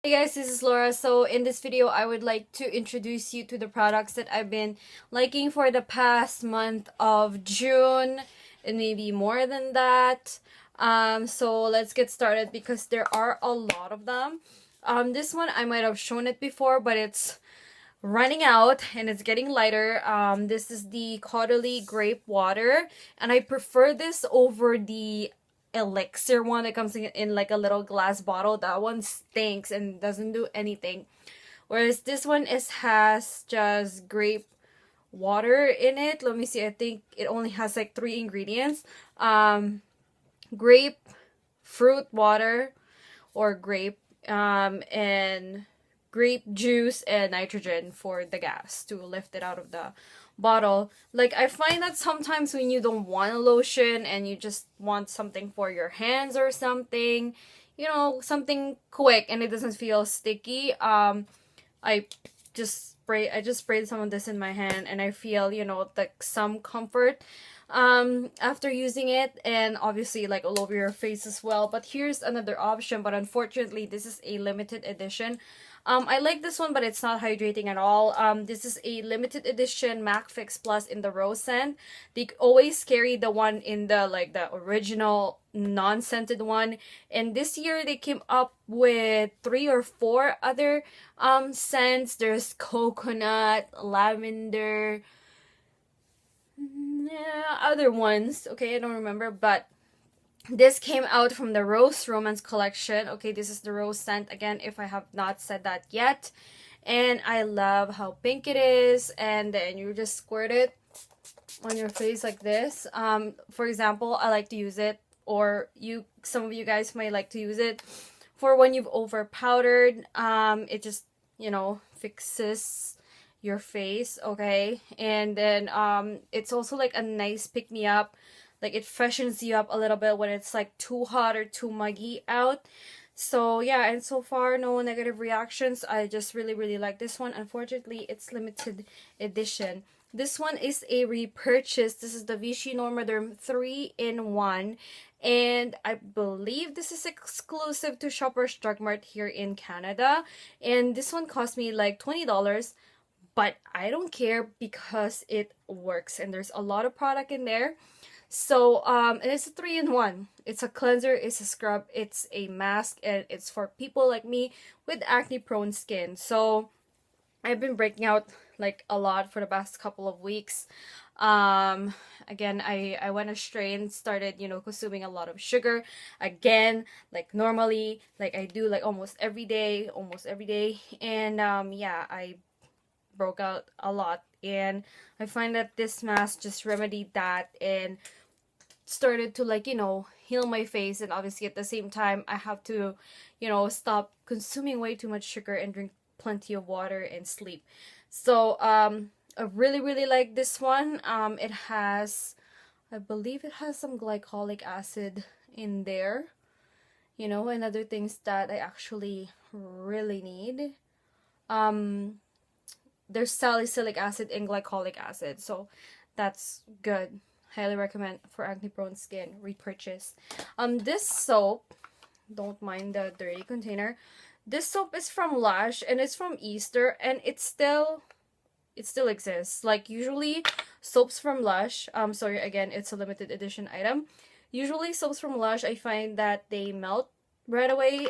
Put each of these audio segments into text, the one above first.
Hey guys, this is Laura. So in this video, I would like to introduce you to the products that I've been liking for the past month of June and maybe more than that. So let's get started because there are a lot of them. This one I might have shown it before, but it's running out and it's getting lighter. This is the Caudalie Grape Water, and I prefer this over the elixir one that comes in like a little glass bottle. That one stinks and doesn't do anything, whereas this one has just grape water in it. Let me see, I think it only has like 3 ingredients: grape fruit water, or grape, and grape juice and nitrogen for the gas to lift it out of the bottle. Like, I find that sometimes when you don't want a lotion and you just want something for your hands or something, something quick and it doesn't feel sticky, I I just sprayed some of this in my hand and I feel, like some comfort after using it, and obviously like all over your face as well. But here's another option, but unfortunately this is a limited edition. I like this one, but it's not hydrating at all. This is a limited edition MAC Fix Plus in the rose scent. They always carry the one in the original non-scented one, and this year they came up with 3 or 4 other scents. There's coconut, lavender, other ones. Okay, I don't remember, but this came out from the Rose Romance collection. Okay, this is the rose scent again, if I have not said that yet. And I love how pink it is, and then you just squirt it on your face like this. For example, I like to use it, or some of you guys might like to use it for when you've over powdered. It just, fixes your face, okay? And then it's also like a nice pick me up. Like, it freshens you up a little bit when it's like too hot or too muggy out. So yeah, and so far no negative reactions. I just really like this one. Unfortunately, it's limited edition. This one is a repurchase. This is the Vichy Normaderm 3-in-1, and I believe this is exclusive to Shoppers Drug Mart here in Canada. And this one cost me like $20, but I don't care because it works and there's a lot of product in there. So and it's a 3-in-1. It's a cleanser, it's a scrub, it's a mask, and it's for people like me with acne prone skin. So I've been breaking out like a lot for the past couple of weeks. Again, I went astray and started, consuming a lot of sugar again, like normally, like I do, like almost every day. And yeah, I broke out a lot, and I find that this mask just remedied that and started to, like, heal my face. And obviously at the same time I have to, stop consuming way too much sugar and drink plenty of water and sleep. So I really like this one. It has, I believe it has some glycolic acid in there, and other things that I actually really need. There's salicylic acid and glycolic acid, so that's good. Highly recommend for acne prone skin. Repurchase. This soap, don't mind the dirty container. This soap is from Lush and it's from Easter, and it still exists. Like, usually soaps from Lush, sorry, again, it's a limited edition item. Usually soaps from Lush, I find that they melt right away.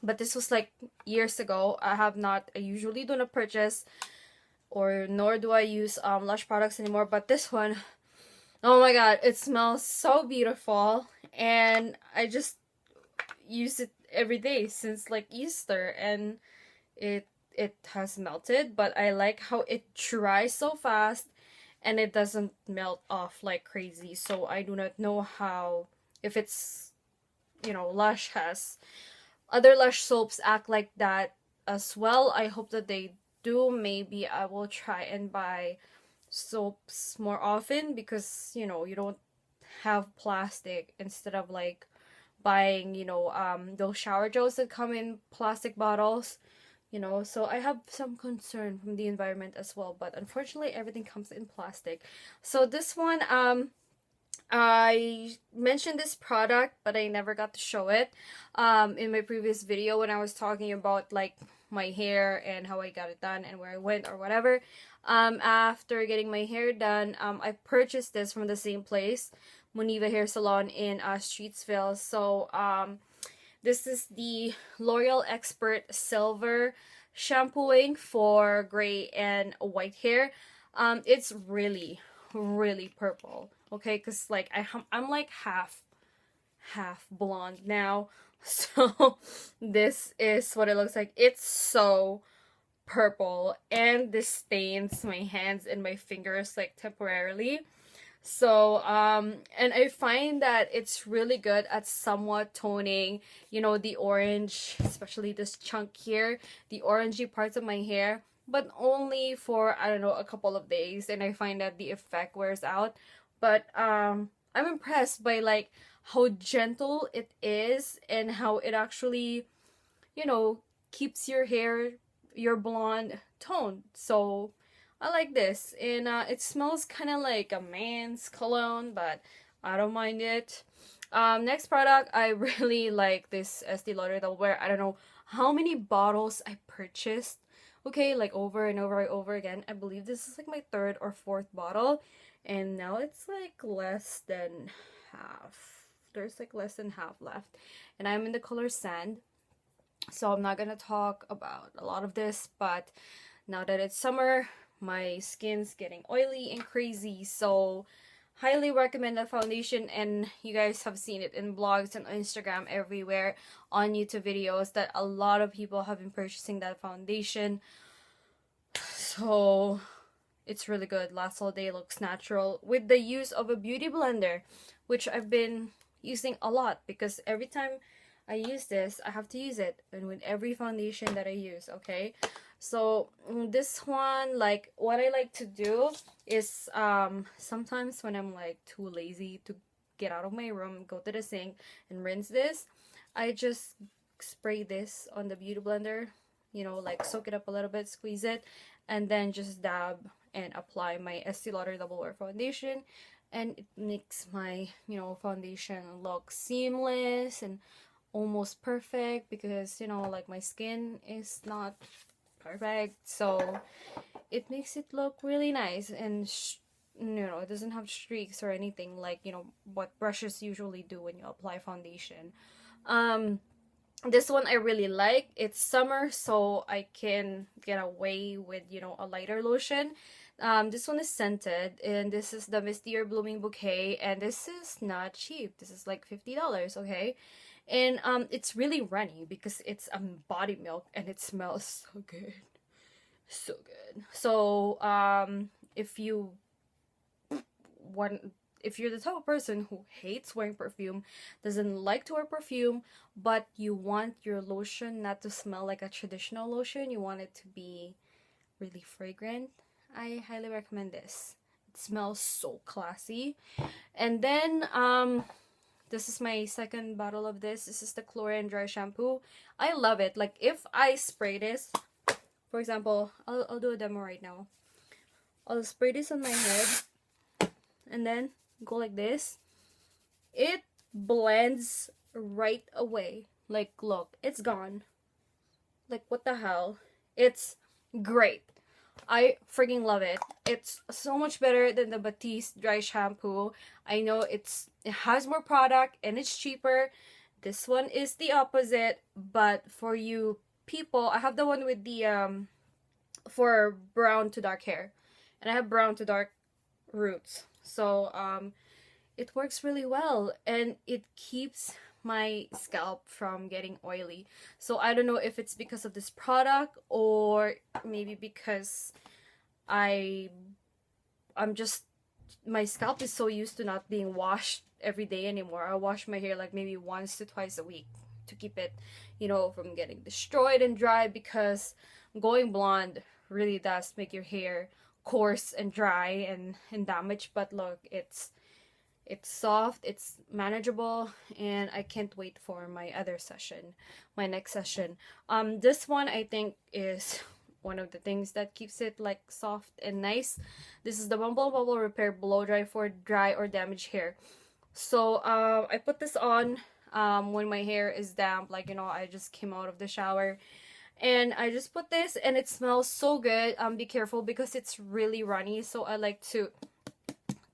But this was like years ago. I usually do not purchase, or nor do I use Lush products anymore. But this one, oh my god, it smells so beautiful, and I just use it every day since like Easter, and it has melted. But I like how it dries so fast and it doesn't melt off like crazy. So I do not know how, if it's, Lush has other Lush soaps act like that as well. I hope that they do. Maybe I will try and buy soaps more often, because you don't have plastic, instead of like buying those shower gels that come in plastic bottles. So I have some concern from the environment as well, but unfortunately everything comes in plastic. So this one, I mentioned this product, but I never got to show it in my previous video when I was talking about like my hair and how I got it done and where I went or whatever. After getting my hair done, I purchased this from the same place, Moniva Hair Salon in Streetsville. So this is the L'Oreal Expert Silver shampooing for gray and white hair. It's really, really purple. Okay, because like I'm like half blonde now. So this is what it looks like. It's so purple, and this stains my hands and my fingers like temporarily. So and I find that it's really good at somewhat toning, you know, the orange, especially this chunk here, the orangey parts of my hair, but only for, I don't know, a couple of days, and I find that the effect wears out. But I'm impressed by like how gentle it is and how it actually, you know, keeps your hair, your blonde toned. So I like this, and it smells kind of like a man's cologne, but I don't mind it. Next product, I really like this Estee Lauder Double Wear. I don't know how many bottles I purchased. Okay, like over and over and over again. I believe this is like my third or fourth bottle, and now it's like less than half. There's like less than half left, and I'm in the color Sand. So I'm not gonna talk about a lot of this, but now that it's summer, my skin's getting oily and crazy, so highly recommend that foundation. And you guys have seen it in blogs and Instagram, everywhere, on YouTube videos, that a lot of people have been purchasing that foundation. So it's really good, lasts all day, looks natural, with the use of a beauty blender, which I've been using a lot because every time I use this, I have to use it, and with every foundation that I use. Okay, so this one, like, what I like to do is sometimes when I'm like too lazy to get out of my room, go to the sink and rinse this, I just spray this on the beauty blender, you know, like soak it up a little bit, squeeze it, and then just dab and apply my Estee Lauder Double Wear foundation, and it makes my, you know, foundation look seamless and almost perfect, because, you know, like, my skin is not perfect, so it makes it look really nice, and you know, it doesn't have streaks or anything like, you know, what brushes usually do when you apply foundation. This one I really like. It's summer, so I can get away with, you know, a lighter lotion. This one is scented, and this is the Mistier Blooming Bouquet, and this is not cheap. This is like $50, okay? And it's really runny because it's body milk, and it smells so good. So good. So if you want, if you're the type of person who hates wearing perfume, doesn't like to wear perfume, but you want your lotion not to smell like a traditional lotion, you want it to be really fragrant, I highly recommend this. It smells so classy. And then this is my second bottle of this. This is the Chlorine Dry Shampoo. I love it. Like, if I spray this, for example, I'll do a demo right now. I'll spray this on my head and then go like this. It blends right away. Like, look, it's gone. Like, what the hell? It's great. I freaking love it. It's so much better than the Batiste dry shampoo. I know it has more product and it's cheaper. This one is the opposite, but for you people, I have the one with the for brown to dark hair, and I have brown to dark roots. So it works really well, and it keeps my scalp from getting oily. So I don't know if it's because of this product, or maybe because I'm just, my scalp is so used to not being washed every day anymore. I wash my hair like maybe once to twice a week to keep it, you know, from getting destroyed and dry, because going blonde really does make your hair coarse and dry and damaged. But look, it's soft, it's manageable, and I can't wait for my other session, my next session. This one I think is one of the things that keeps it like soft and nice. This is the Bumble Bubble Repair Blow Dry for dry or damaged hair. So I put this on when my hair is damp, like, you know, I just came out of the shower, and I just put this, and it smells so good. Be careful because it's really runny, so I like to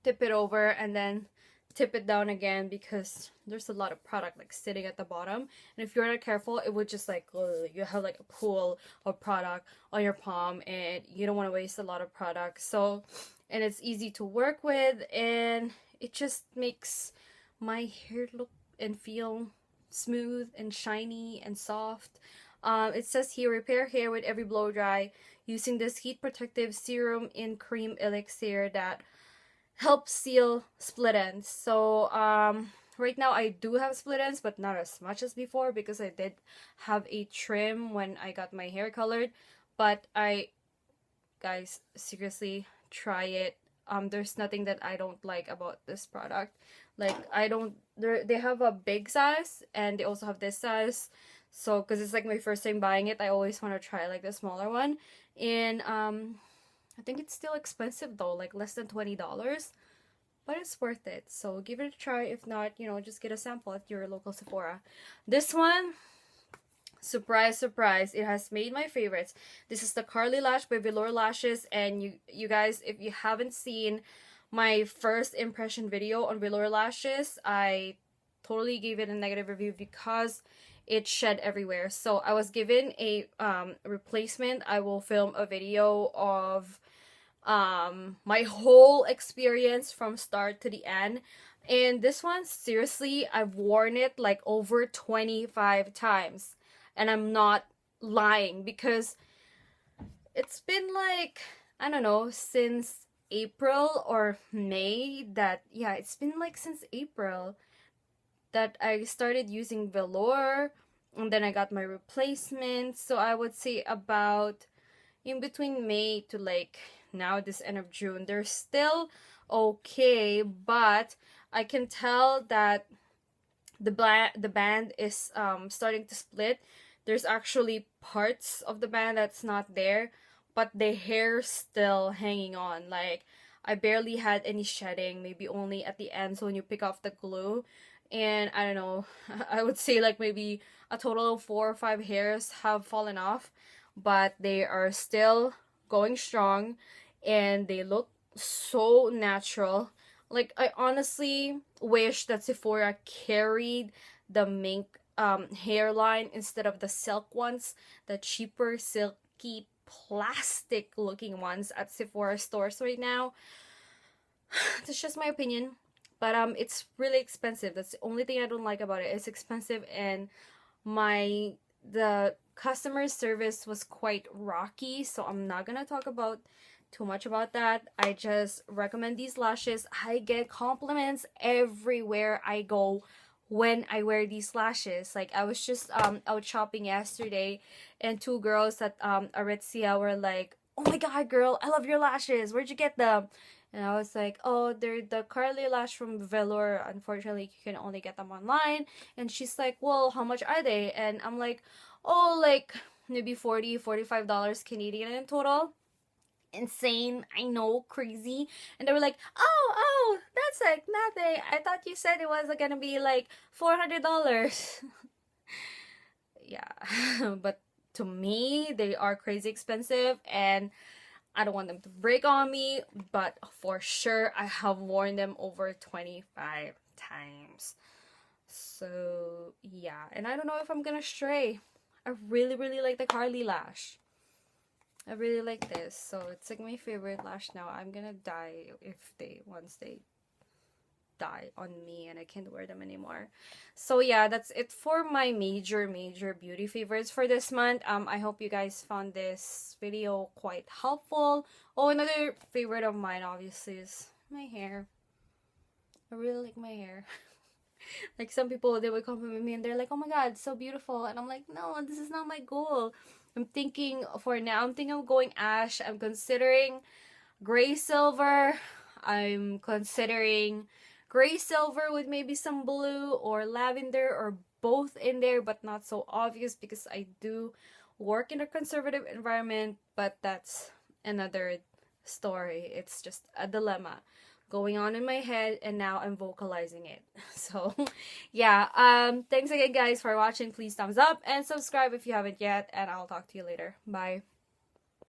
tip it over and then tip it down again because there's a lot of product like sitting at the bottom, and if you're not careful it would just like you have like a pool of product on your palm, and you don't want to waste a lot of product. So, and it's easy to work with, and it just makes my hair look and feel smooth and shiny and soft. It says here, repair hair with every blow dry using this heat protective serum in cream elixir that help seal split ends. So right now I do have split ends, but not as much as before because I did have a trim when I got my hair colored. But guys, seriously, try it. There's nothing that I don't like about this product. Like, they have a big size and they also have this size. So because it's like my first time buying it, I always want to try like the smaller one. And I think it's still expensive though, like less than $20, but it's worth it. So give it a try. If not, you know, just get a sample at your local Sephora. This one, surprise, surprise, it has made my favorites. This is the Curly Lash by Velour Lashes, and you guys, if you haven't seen my first impression video on Velour Lashes, I totally gave it a negative review because it shed everywhere. So I was given a replacement. I will film a video of my whole experience from start to the end. And this one, seriously, I've worn it like over 25 times, and I'm not lying because it's been like, I don't know, since April or May that, yeah, it's been like since April that I started using Velour, and then I got my replacement. So I would say about in between May to like now this end of June, they're still okay, but I can tell that the band is starting to split. There's actually parts of the band that's not there, but the hair's still hanging on. Like, I barely had any shedding, maybe only at the end, so when you pick off the glue. And I don't know, I would say like maybe a total of 4 or 5 hairs have fallen off, but they are still going strong and they look so natural. Like, I honestly wish that Sephora carried the mink hairline instead of the silk ones, the cheaper silky plastic looking ones at Sephora stores right now. That's just my opinion. But it's really expensive. That's the only thing I don't like about it. It's expensive, and the customer service was quite rocky, so I'm not gonna talk about too much about that. I just recommend these lashes. I get compliments everywhere I go when I wear these lashes. Like, I was just out shopping yesterday, and 2 girls at Aritzia were like, "Oh my god, girl, I love your lashes. Where'd you get them?" And I was like, "Oh, they're the Curly Lash from Velour. Unfortunately, you can only get them online." And she's like, "Well, how much are they?" And I'm like, "Oh, like maybe $45 Canadian in total." Insane, I know, crazy. And they were like, oh, that's like nothing. I thought you said it was gonna be like $400. Yeah, but to me, they are crazy expensive, and I don't want them to break on me, but for sure, I have worn them over 25 times. So, yeah, and I don't know if I'm gonna stray. I really, really like the Curly Lash. I really like this, so it's like my favorite lash now. I'm gonna die once they die on me and I can't wear them anymore. So yeah, that's it for my major beauty favorites for this month. I hope you guys found this video quite helpful. Oh, another favorite of mine obviously is my hair. I really like my hair. Like, some people, they would compliment me and they're like, "Oh my god, so beautiful," and I'm like, "No, this is not my goal." I'm thinking of going ash. I'm considering gray silver. I'm considering gray silver with maybe some blue or lavender or both in there, but not so obvious because I do work in a conservative environment, but that's another story. It's just a dilemma going on in my head, and now I'm vocalizing it. So yeah, thanks again guys for watching. Please thumbs up and subscribe if you haven't yet, and I'll talk to you later. Bye.